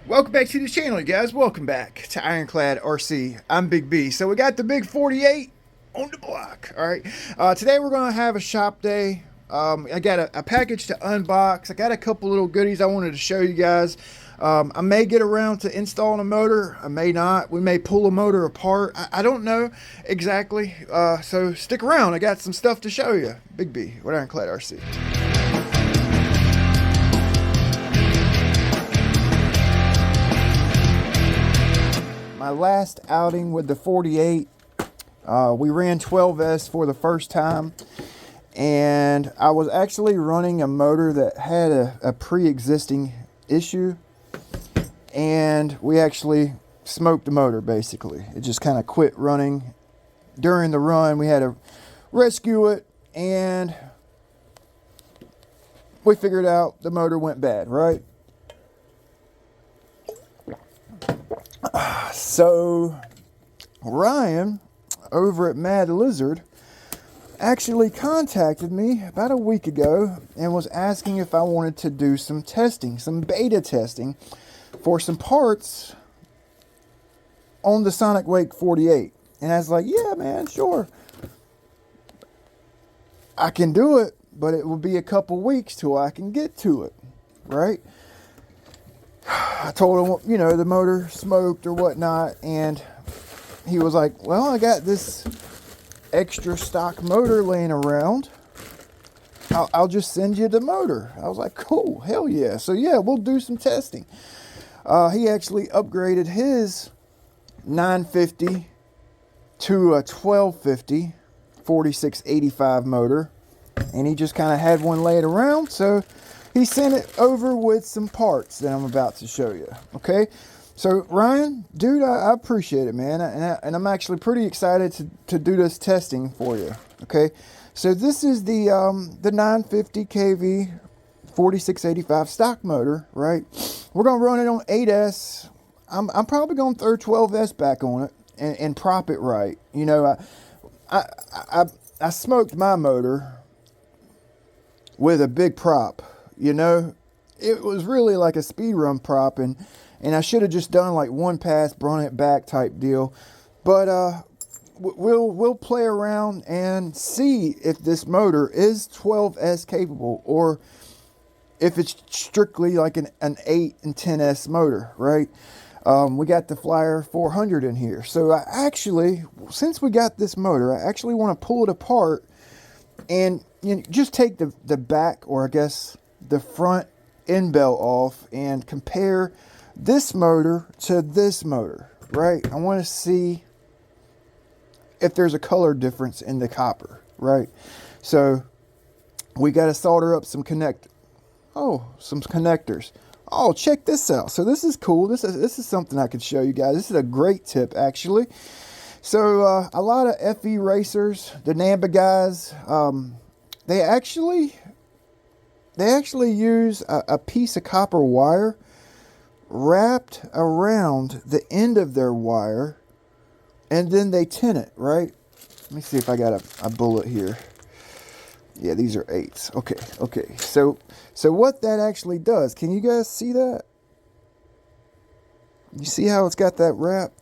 Welcome back to the channel, you guys. Welcome back to Ironclad RC. I'm Big B. So we got the big 48 on the block. All right. Today we're going to have a shop day. I got a package to unbox. I got a couple little goodies I wanted to show you guys. I may get around to installing a motor. I may not. We may pull a motor apart. I don't know exactly. So stick around. I got some stuff to show you. Big B with Ironclad RC. My last outing with the 48, we ran 12S for the first time, and I was actually running a motor that had a pre-existing issue, and we actually smoked the motor. Basically, it just kind of quit running during the run. We had to rescue it, and we figured out the motor went bad, right? So Ryan over at Mad Lizard actually contacted me about a week ago and was asking if I wanted to do some testing, some beta testing for some parts on the SonicWake 48. And I was like, yeah, man, sure. I can do it, but it will be a couple weeks till I can get to it, right? I told him, you know, the motor smoked or whatnot, and he was like, well, I got this extra stock motor laying around. I'll just send you the motor. I was like, cool, hell yeah. So yeah, we'll do some testing. He actually upgraded his 950 to a 1250 4685 motor, and he just kind of had one laid around, so he sent it over with some parts that I'm about to show you. Okay, so Ryan, dude, I appreciate it, man, and I'm actually pretty excited to do this testing for you. Okay, so this is the 950 kV 4685 stock motor, right? We're gonna run it on 8S. I'm probably gonna throw 12S back on it and prop it right. You know, I smoked my motor with a big prop. You know, it was really like a speed run prop, and I should have just done like one pass, brought it back type deal. But we'll play around and see if this motor is 12S capable, or if it's strictly like an 8 and 10S motor, right? We got the Flyer 400 in here. So I actually, since we got this motor, I actually want to pull it apart and, you know, just take the back, or I guess the front end belt off, and compare this motor to this motor, right? I want to see if there's a color difference in the copper, right? So we got to solder up some connectors. Oh, check this out. So this is cool. This is something I could show you guys. This is a great tip, actually. So a lot of FE racers, the Namba guys, they actually use a piece of copper wire wrapped around the end of their wire, and then they tin it, right? Let me see if I got a bullet here. Yeah, these are 8s. Okay. So what that actually does, can you guys see that? You see how it's got that wrap?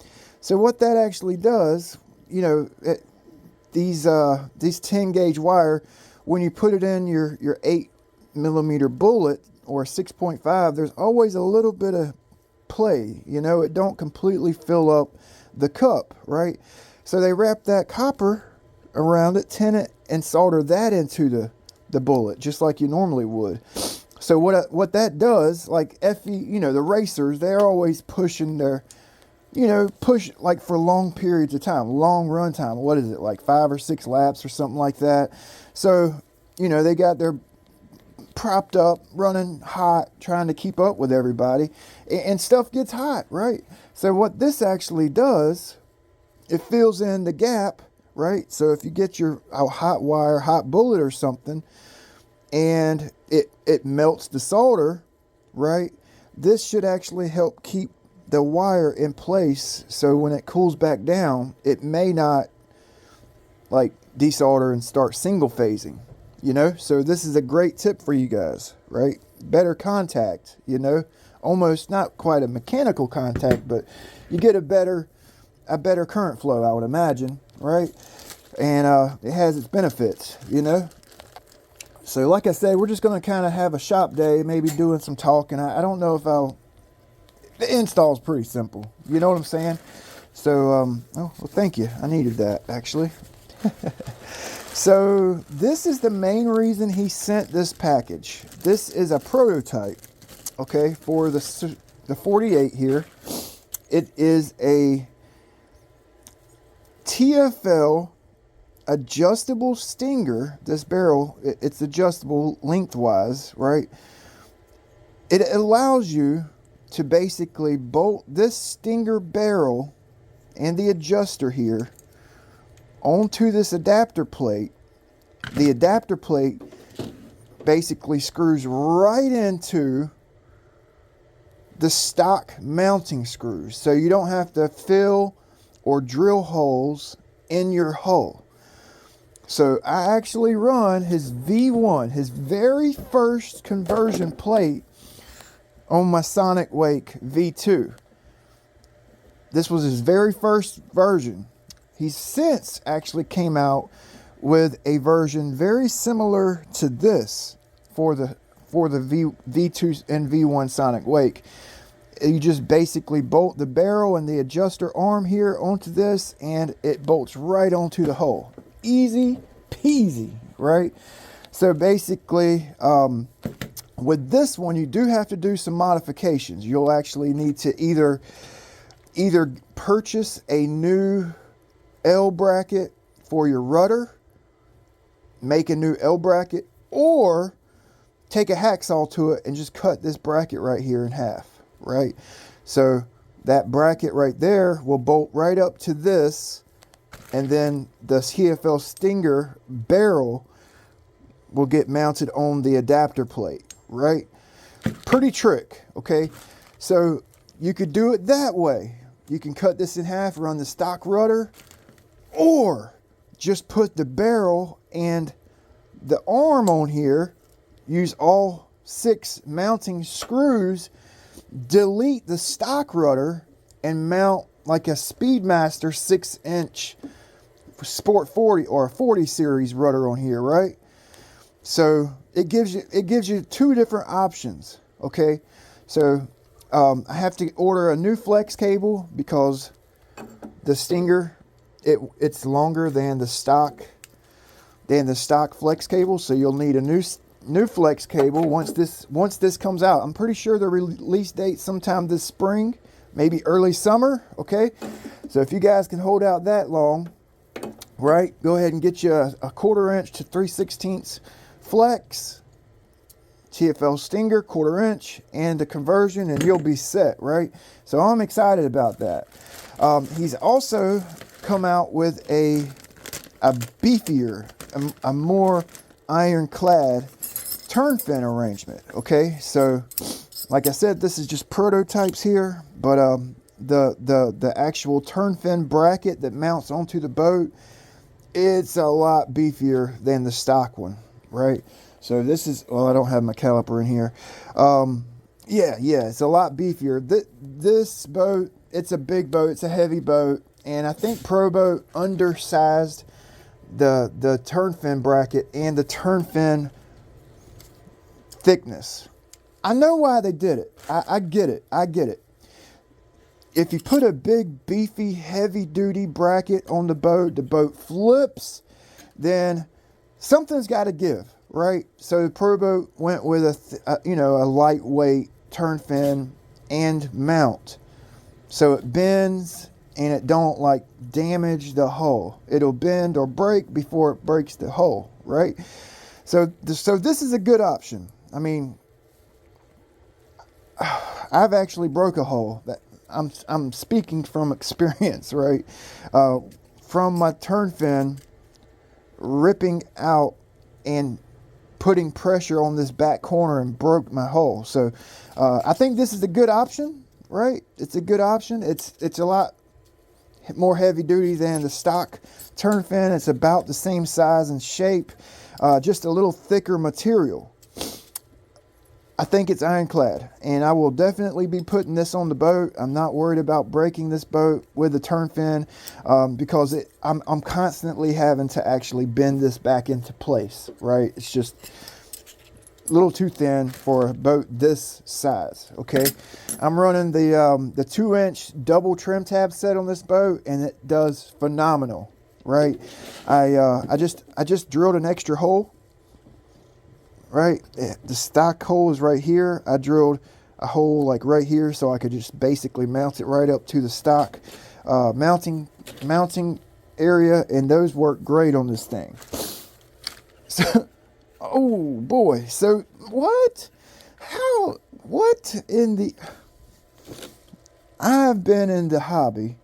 So what that actually does, you know, these 10 gauge wire, when you put it in your 8mm bullet or 6.5, there's always a little bit of play. You know, it don't completely fill up the cup, right? So they wrap that copper around it, tin it, and solder that into the bullet, just like you normally would. So what that does, like FE, you know, the racers, they're always pushing their, you know, push like for long periods of time, long run time. What is it, like 5 or 6 laps or something like that? So, you know, they got their propped up, running hot, trying to keep up with everybody, and stuff gets hot, right? So what this actually does, it fills in the gap, right? So if you get your hot wire, hot bullet or something, and it melts the solder, right? This should actually help keep the wire in place, so when it cools back down, it may not like desolder and start single phasing, you know? So this is a great tip for you guys, right? better contact, you know, almost not quite a mechanical contact, but you get a better current flow, I would imagine, right? And it has its benefits, you know. So like I said, we're just going to kind of have a shop day, maybe doing some talking. I don't know if the install is pretty simple, you know what I'm saying? So oh well, thank you, I needed that actually. So this is the main reason he sent this package. This is a prototype, okay, for the 48 here. It is a TFL adjustable stinger. This barrel, it's adjustable lengthwise, right? It allows you to basically bolt this stinger barrel and the adjuster here onto this adapter plate. The adapter plate basically screws right into the stock mounting screws, so you don't have to fill or drill holes in your hull. So I actually run his V1, his very first conversion plate, on my SonicWake V2. This was his very first version. He's since actually came out with a version very similar to this for the V2 and V1 SonicWake. You just basically bolt the barrel and the adjuster arm here onto this, and it bolts right onto the hull. Easy peasy, right? So basically, with this one, you do have to do some modifications. You'll actually need to either purchase a new L bracket for your rudder, make a new L bracket, or take a hacksaw to it and just cut this bracket right here in half, right? So that bracket right there will bolt right up to this, and then the TFL stinger barrel will get mounted on the adapter plate, right? Pretty trick, okay? So you could do it that way. You can cut this in half, run the stock rudder, or just put the barrel and the arm on here, use all 6 mounting screws, delete the stock rudder, and mount like a Speedmaster 6-inch Sport 40 or a 40 series rudder on here, right? So it gives you 2 different options, okay? So I have to order a new flex cable because the Stinger, it's longer than the stock flex cable, so you'll need a new flex cable once this comes out. I'm pretty sure the release date sometime this spring, maybe early summer, okay? So if you guys can hold out that long, right, go ahead and get you a 1/4 inch to 3/16 flex TFL Stinger, 1/4 inch, and the conversion, and you'll be set, right? So I'm excited about that. He's also come out with a beefier, a more ironclad turn fin arrangement, okay? So like I said, this is just prototypes here, but the actual turn fin bracket that mounts onto the boat, it's a lot beefier than the stock one, right? So this is, well, I don't have my caliper in here. Yeah, it's a lot beefier. This boat, it's a big boat, it's a heavy boat, and I think Proboat undersized the turn fin bracket and the turn fin thickness. I know why they did it. I get it. If you put a big, beefy, heavy-duty bracket on the boat flips, then something's got to give, right? So Proboat went with a lightweight turn fin and mount, so it bends and it don't like damage the hull. It'll bend or break before it breaks the hull, right? So this is a good option. I mean, I've actually broke a hull. That I'm speaking from experience, right? From my turn fin ripping out and putting pressure on this back corner and broke my hull. So I think this is a good option, right? It's a good option. It's a lot more heavy duty than the stock turn fin. It's about the same size and shape, just a little thicker material. I think it's ironclad, and I will definitely be putting this on the boat. I'm not worried about breaking this boat with the turn fin, because I'm constantly having to actually bend this back into place, right? It's just a little too thin for a boat this size. Okay, I'm running the 2-inch double trim tab set on this boat, and it does phenomenal, right? I just drilled an extra hole. Right, the stock hole is right here. I drilled a hole like right here so I could just basically mount it right up to the stock mounting area, and those work great on this thing. So, oh boy, so what in the, I've been in the hobby,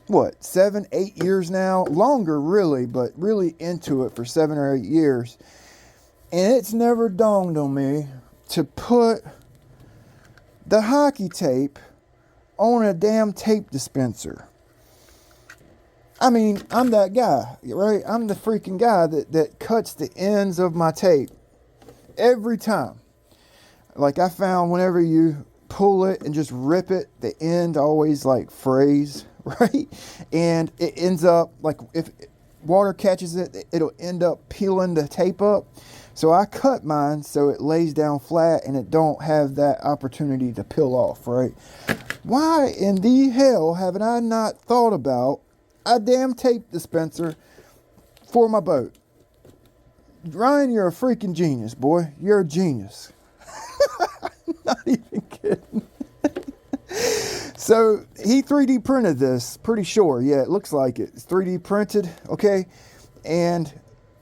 what, 7-8 years now, longer really, but really into it for 7 or 8 years. And it's never dawned on me to put the hockey tape on a damn tape dispenser. I mean, I'm that guy, right? I'm the freaking guy that cuts the ends of my tape every time. Like, I found whenever you pull it and just rip it, the end always like frays, right? And it ends up, like, if water catches it, it'll end up peeling the tape up. So I cut mine so it lays down flat and it don't have that opportunity to peel off, right? Why in the hell haven't I not thought about a damn tape dispenser for my boat? Ryan, you're a freaking genius, boy. You're a genius. Not even kidding. So he 3D printed this, pretty sure. Yeah, it looks like it. It's 3D printed, okay? And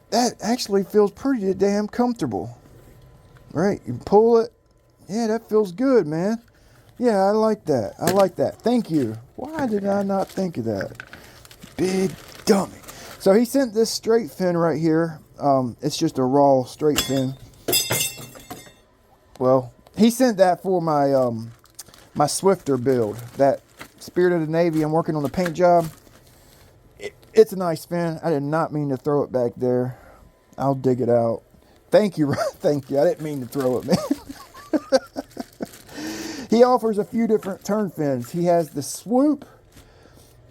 that actually feels pretty damn comfortable, right? You pull it. Yeah, that feels good, man. Yeah, I like that. I like that. Thank you. Why did I not think of that? Big dummy. So he sent this straight fin right here. It's just a raw straight fin. Well, he sent that for my my Swifter build. That Spirit of the Navy, I'm working on the paint job. It's a nice fin. I did not mean to throw it back there. I'll dig it out. Thank you. Thank you. I didn't mean to throw it, man. He offers a few different turn fins. He has the swoop,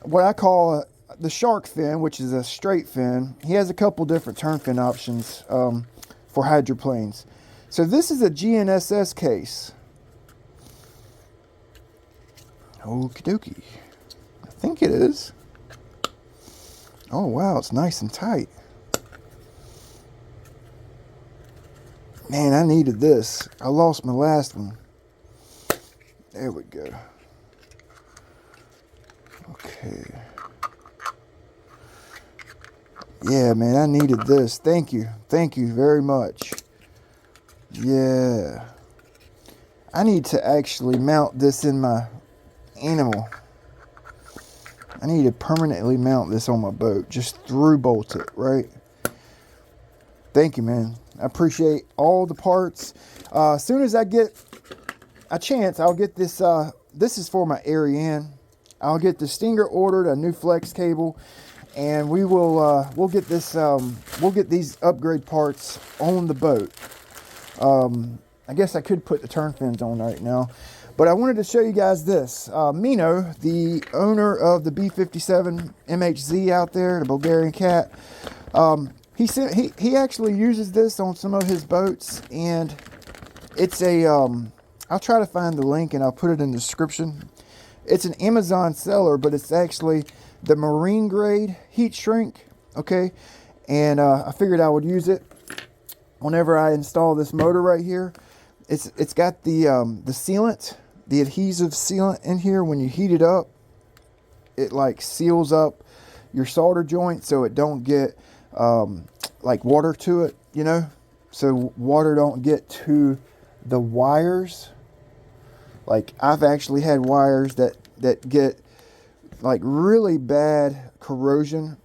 what I call the shark fin, which is a straight fin. He has a couple different turn fin options for hydroplanes. So this is a GNSS case. Okie dokie. I think it is. Oh, wow, it's nice and tight. Man, I needed this. I lost my last one. There we go. Okay. Yeah, man, I needed this. Thank you. Thank you very much. Yeah. I need to actually mount this in my animal. I need to permanently mount this on my boat. Just through bolt it, right? Thank you, man. I appreciate all the parts. As soon as I get a chance, I'll get this. This is for my Ariane. I'll get the Stinger ordered, a new flex cable, and we will. We'll get this. We'll get these upgrade parts on the boat. I guess I could put the turn fins on right now. But I wanted to show you guys this. Mino, the owner of the B57 MHZ out there, the Bulgarian cat, he actually uses this on some of his boats, and it's a, I'll try to find the link and I'll put it in the description. It's an Amazon seller, but it's actually the marine grade heat shrink, okay? And I figured I would use it whenever I install this motor right here. It's got the sealant, the adhesive sealant in here. When you heat it up, it like seals up your solder joint so it don't get like water to it, you know, so water don't get to the wires. Like, I've actually had wires that get like really bad corrosion.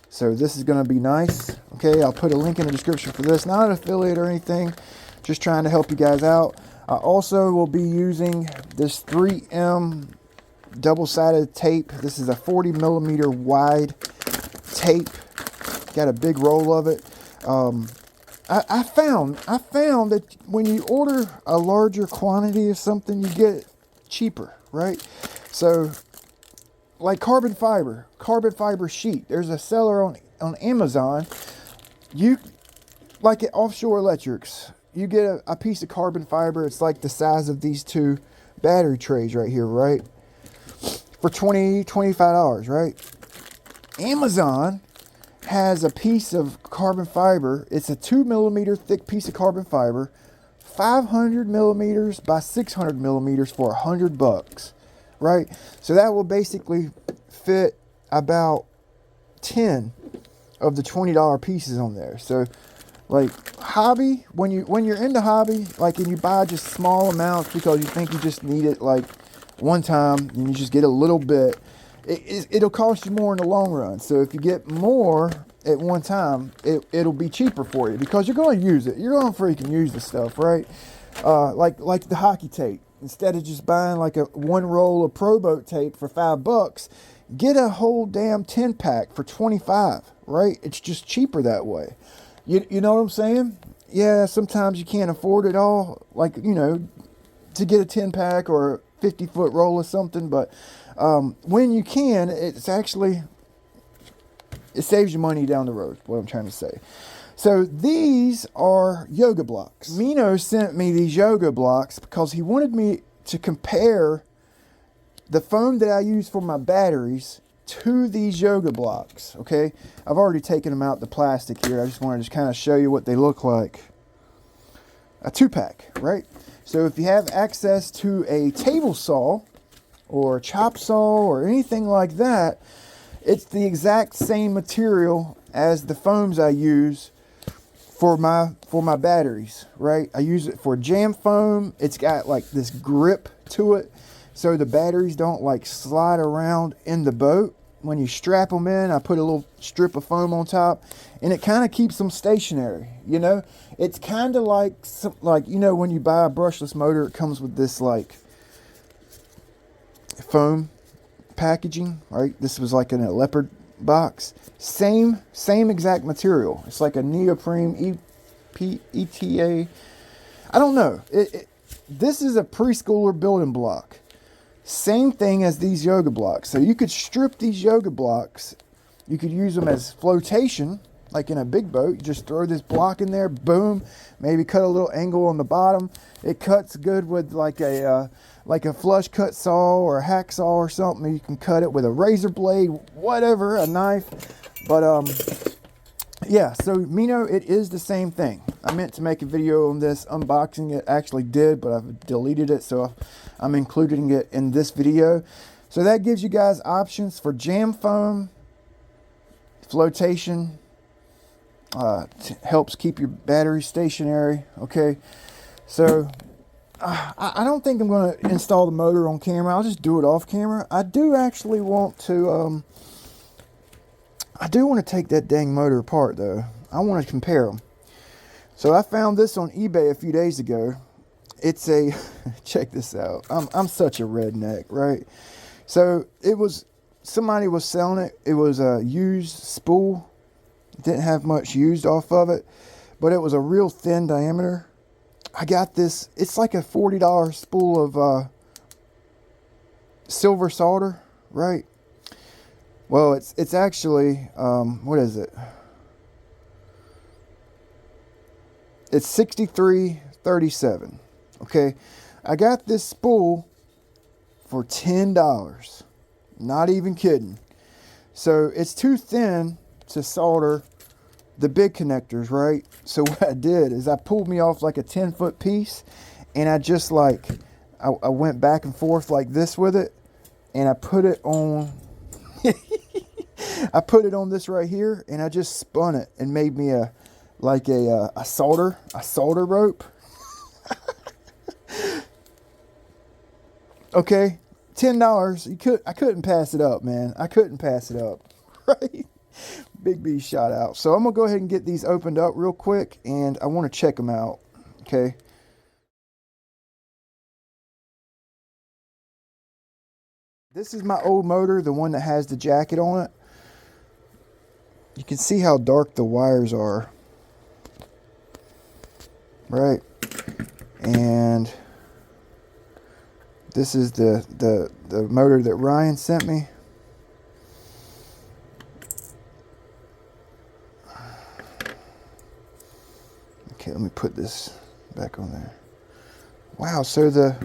So this is going to be nice. Okay, I'll put a link in the description for this. Not an affiliate or anything, just trying to help you guys out. I also will be using this 3M double-sided tape. This is a 40 millimeter wide tape. Got a big roll of it. I found that when you order a larger quantity of something, you get it cheaper, right? So, like carbon fiber sheet. There's a seller on Amazon. You, like at Offshore Electrics, you get a piece of carbon fiber. It's like the size of these two battery trays right here, right? For $25, right? Amazon has a piece of carbon fiber. It's a 2 millimeter thick piece of carbon fiber, 500 millimeters by 600 millimeters for $100, right? So that will basically fit about 10 of the $20 pieces on there. So like hobby, when you're into hobby, like, and you buy just small amounts because you think you just need it like one time and you just get a little bit, it'll cost you more in the long run. So if you get more at one time, it'll be cheaper for you because you're going to use it. You're going to freaking use the stuff, right? Like the hockey tape. Instead of just buying like one roll of Proboat tape for $5, get a whole damn 10 pack for $25, right? It's just cheaper that way. You know what I'm saying? Yeah, sometimes you can't afford it all, like, you know, to get a 10 pack or a 50-foot roll or something, but when you can, it's actually, it saves you money down the road, what I'm trying to say. So these are yoga blocks. Mino sent me these yoga blocks because he wanted me to compare the foam that I use for my batteries to these yoga blocks, okay? I've already taken them out the plastic here. I just wanted to kind of show you what they look like. A 2-pack, right? So if you have access to a table saw or a chop saw or anything like that, it's the exact same material as the foams I use for my batteries, right? I use it for jam foam. It's got like this grip to it so the batteries don't like slide around in the boat. When you strap them in, I put a little strip of foam on top, and it kind of keeps them stationary, you know? It's kind of like, you know, when you buy a brushless motor, it comes with this like foam packaging, right? This was like in a leopard box. Same exact material. It's like a neoprene ETA. I don't know. This is a preschooler building block. Same thing as these yoga blocks. So you could strip these yoga blocks. You could use them as flotation, like in a big boat. You just throw this block in there, boom. Maybe cut a little angle on the bottom. It cuts good with like a flush cut saw or a hacksaw or something. You can cut it with a razor blade, whatever, a knife. But yeah, so Mino, it is the same thing. I meant to make a video on this unboxing it. Actually did, but I've deleted it, so I'm including it in this video. So that gives you guys options for jam foam, flotation, helps keep your battery stationary. Okay, so I don't think I'm going to install the motor on camera. I'll just do it off camera. I do actually want to take that dang motor apart though. I want to compare them. So I found this on eBay a few days ago. It's a, check this out. I'm such a redneck, right? So somebody was selling it. It was a used spool. Didn't have much used off of it, but it was a real thin diameter. I got this, it's like a $40 spool of silver solder, right? Well, it's actually, what is it? It's $63.37. Okay, I got this spool for $10. Not even kidding. So it's too thin to solder the big connectors, right? So what I did is I pulled me off like a 10-foot piece, and I just like, I went back and forth like this with it, and I put it on, I put it on this right here, and I just spun it and made me a solder rope. Okay, $10. I couldn't pass it up, man. I couldn't pass it up, right? Big B shot out. So I'm gonna go ahead and get these opened up real quick, and I want to check them out. Okay. This is my old motor, the one that has the jacket on it. You can see how dark the wires are. right? And this is the motor that Ryan sent me. Okay, let me put this back on there. Wow, so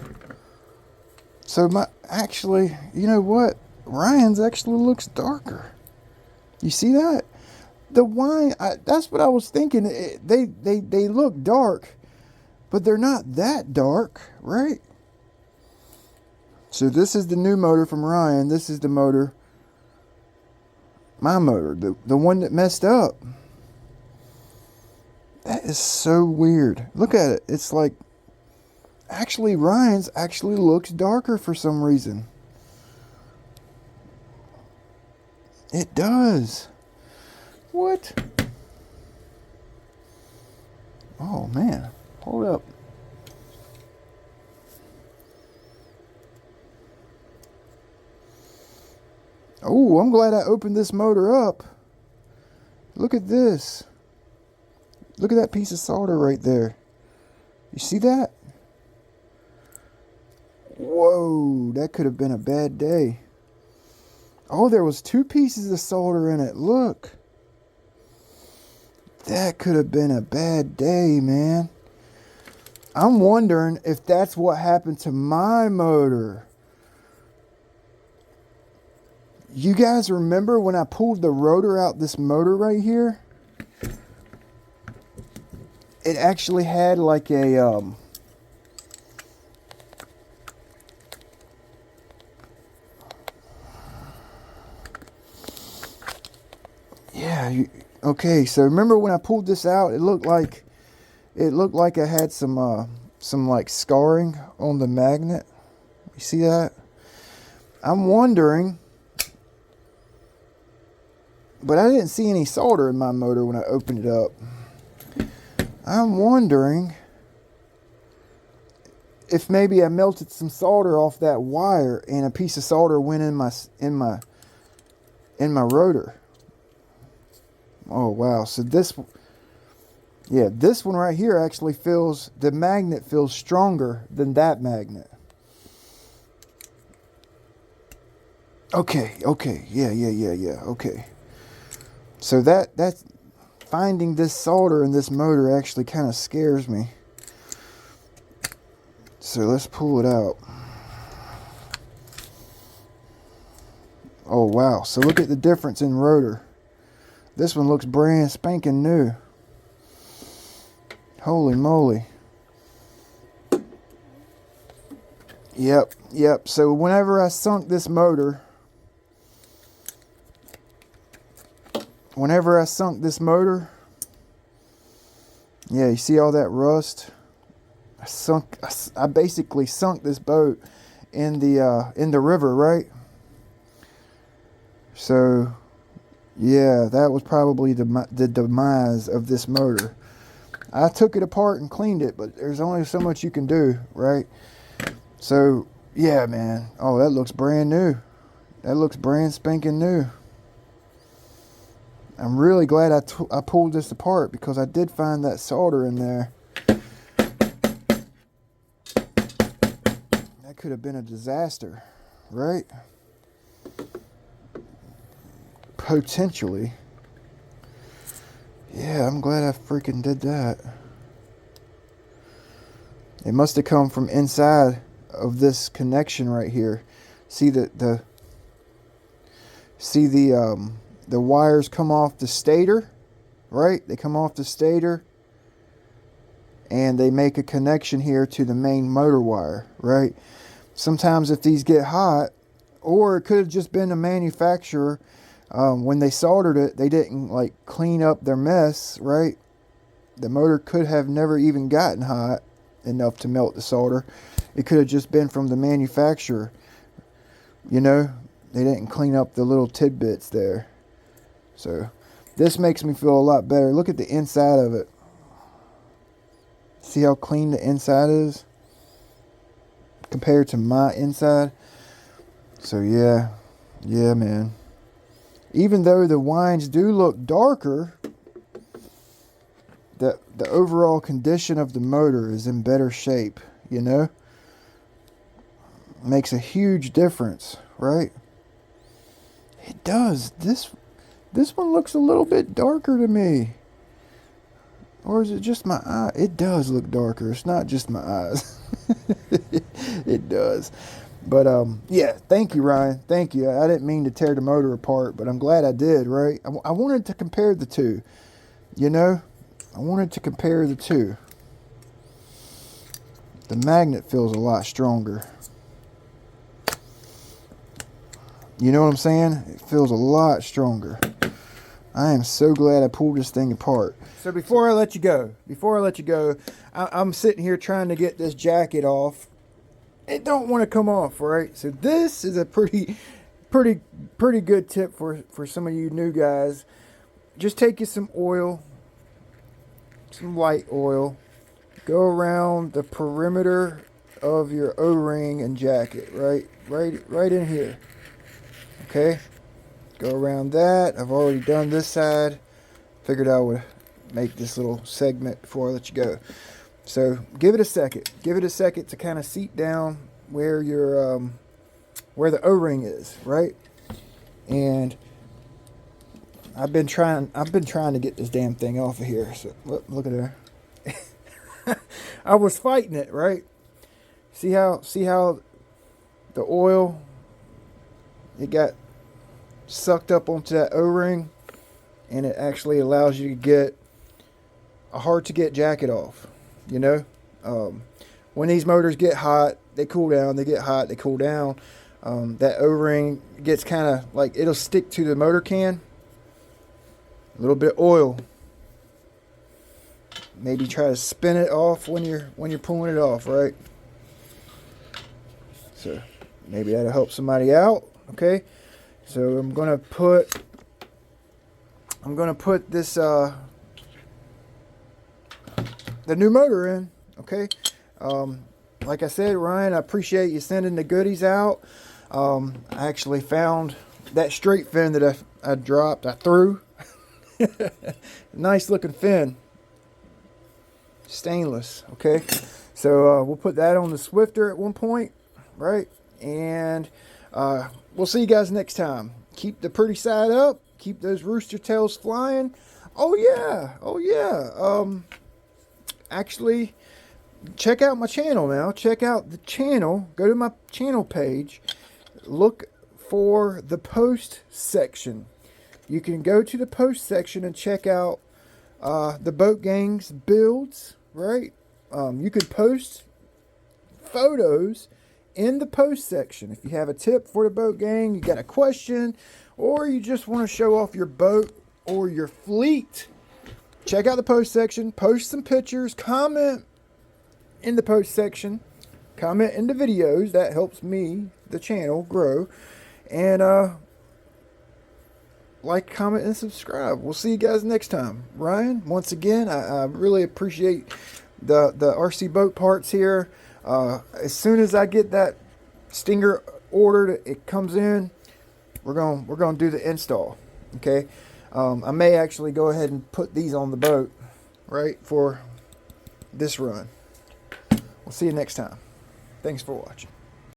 actually, you know what? Ryan's actually looks darker. You see that? The wine, that's what I was thinking. They look dark, but they're not that dark, right? So this is the new motor from Ryan. This is the motor, my motor, the one that messed up. That is so weird. Look at it. It's like, actually Ryan's actually looks darker for some reason. It does. What? Oh man, hold up. Oh, I'm glad I opened this motor up. Look at this. Look at that piece of solder right there. You see that? Whoa, that could have been a bad day. Oh, there was 2 pieces of solder in it. Look. That could have been a bad day, man. I'm wondering if that's what happened to my motor. You guys remember when I pulled the rotor out this motor right here? It actually had like a okay, so remember when I pulled this out, it looked like I had some like scarring on the magnet. You see that? I'm wondering, but I didn't see any solder in my motor when I opened it up. I'm wondering if maybe I melted some solder off that wire and a piece of solder went in my rotor. Oh wow, so this one right here actually feels, the magnet feels stronger than that magnet. Okay, yeah, okay. So that's finding this solder in this motor actually kind of scares me. So let's pull it out. Oh wow, so look at the difference in rotor. This one looks brand spanking new. Holy moly. Yep. So whenever I sunk this motor, yeah, you see all that rust? I basically sunk this boat in the river, right? So yeah, that was probably the demise of this motor. I took it apart and cleaned it, but there's only so much you can do, right? So yeah, man. Oh, that looks brand new. That looks brand spanking new. I'm really glad I pulled this apart, because I did find that solder in there. That could have been a disaster, right? Potentially. Yeah, I'm glad I freaking did that. It must have come from inside of this connection right here. See the wires come off the stator, right? They come off the stator and they make a connection here to the main motor wire, right? Sometimes if these get hot, or it could have just been a manufacturer, when they soldered it, they didn't like clean up their mess, right? The motor could have never even gotten hot enough to melt the solder. It could have just been from the manufacturer. You know, they didn't clean up the little tidbits there. So this makes me feel a lot better. Look at the inside of it. See how clean the inside is compared to my inside? So yeah, man. Even though the wines do look darker, the overall condition of the motor is in better shape, you know. Makes a huge difference, right? It does. This one looks a little bit darker to me. Or is it just my eye? It does look darker. It's not just my eyes. It does. But yeah, thank you, Ryan. Thank you. I didn't mean to tear the motor apart, but I'm glad I did, right? I wanted to compare the two, you know? I wanted to compare the two. The magnet feels a lot stronger. You know what I'm saying? It feels a lot stronger. I am so glad I pulled this thing apart. So before I let you go, I'm sitting here trying to get this jacket off. It don't want to come off, right? So this is a pretty good tip for some of you new guys. Just take you some oil, some light oil, go around the perimeter of your O-ring and jacket, right in here. Okay, go around that. I've already done this side. Figured I would make this little segment before I let you go. So give it a second. Give it a second to kind of seat down where your where the O-ring is, right? And I've been trying to get this damn thing off of here. So look at her. I was fighting it, right? See how the oil, it got sucked up onto that O-ring, and it actually allows you to get a hard to get jacket off, you know. When these motors get hot, they cool down. They get hot, they cool down. That O-ring gets kind of like, it'll stick to the motor can. A little bit of oil. Maybe try to spin it off when you're pulling it off, right? So maybe that'll help somebody out. Okay, so I'm gonna put this the new motor in. Okay, like I said, Ryan, I appreciate you sending the goodies out. I actually found that straight fin that I dropped. I threw. Nice looking fin, stainless. Okay, so we'll put that on the Swifter at one point, right? And we'll see you guys next time. Keep the pretty side up. Keep those rooster tails flying. Oh yeah. Actually, check out my channel now. Check out the channel. Go to my channel page. Look for the post section. You can go to the post section and check out the Boat Gang's builds, right? You could post photos in the post section. If you have a tip for the Boat Gang, you got a question, or you just want to show off your boat or your fleet, check out the post section, post some pictures, comment in the post section, comment in the videos. That helps me, the channel, grow. And like, comment, and subscribe. We'll see you guys next time. Ryan, once again, I really appreciate the RC boat parts here. As soon as I get that stinger ordered, it comes in, we're gonna do the install. Okay, I may actually go ahead and put these on the boat, right, for this run. We'll see you next time. Thanks for watching.